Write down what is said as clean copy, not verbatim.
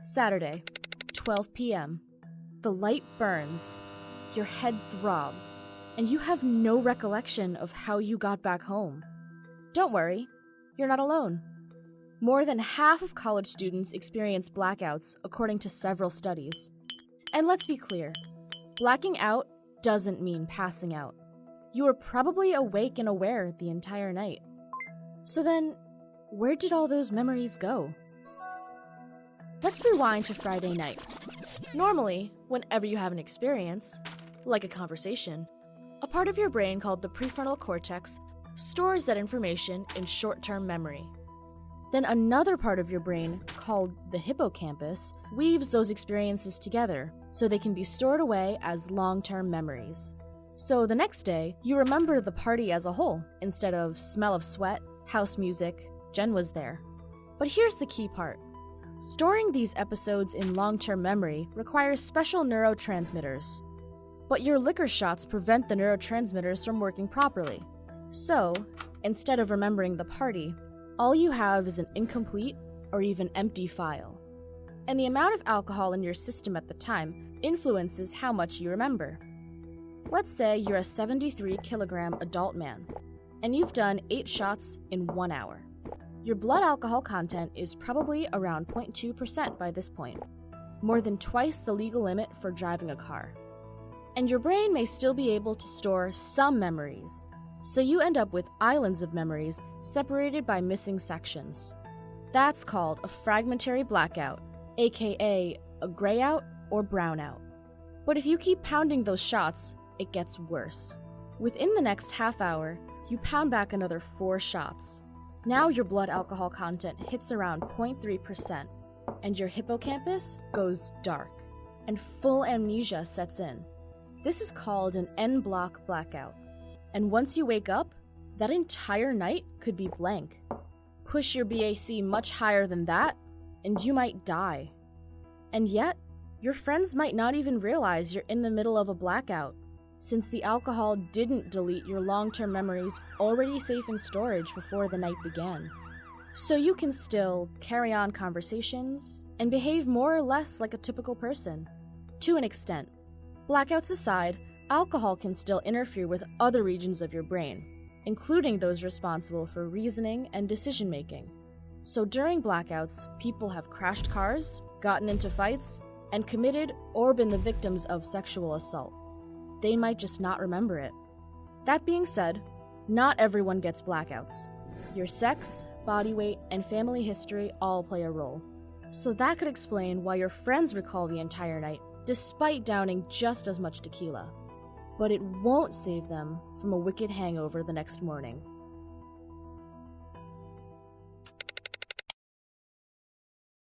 Saturday, 12 p.m. The light burns, your head throbs, and you have no recollection of how you got back home. Don't worry, you're not alone. More than half of college students experience blackouts, according to several studies. And let's be clear, blacking out doesn't mean passing out. You were probably awake and aware the entire night. So then, where did all those memories go? Let's rewind to Friday night. Normally, whenever you have an experience, like a conversation, a part of your brain called the prefrontal cortex stores that information in short-term memory. Then another part of your brain, called the hippocampus, weaves those experiences together so they can be stored away as long-term memories. So the next day, you remember the party as a whole, instead of smell of sweat, house music, Jen was there. But here's the key part. Storing these episodes in long-term memory requires special neurotransmitters. But your liquor shots prevent the neurotransmitters from working properly. So, instead of remembering the party, all you have is an incomplete or even empty file. And the amount of alcohol in your system at the time influences how much you remember. Let's say you're a 73-kilogram adult man, and you've done 8 shots in 1 hour. Your blood alcohol content is probably around 0.2% by this point, more than twice the legal limit for driving a car. And your brain may still be able to store some memories, so you end up with islands of memories separated by missing sections. That's called a fragmentary blackout, aka a grayout or brownout. But if you keep pounding those shots, it gets worse. Within the next half hour, you pound back another 4 shots. Now your blood alcohol content hits around 0.3%, and your hippocampus goes dark, and full amnesia sets in. This is called an en-bloc blackout. And once you wake up, that entire night could be blank. Push your BAC much higher than that, and you might die. And yet, your friends might not even realize you're in the middle of a blackout, since the alcohol didn't delete your long-term memories already safe in storage before the night began. So you can still carry on conversations and behave more or less like a typical person. To an extent. Blackouts aside, alcohol can still interfere with other regions of your brain, including those responsible for reasoning and decision-making. So during blackouts, people have crashed cars, gotten into fights, and committed or been the victims of sexual assault. They might just not remember it. That being said, not everyone gets blackouts. Your sex, body weight, and family history all play a role. So that could explain why your friends recall the entire night, despite downing just as much tequila. But it won't save them from a wicked hangover the next morning.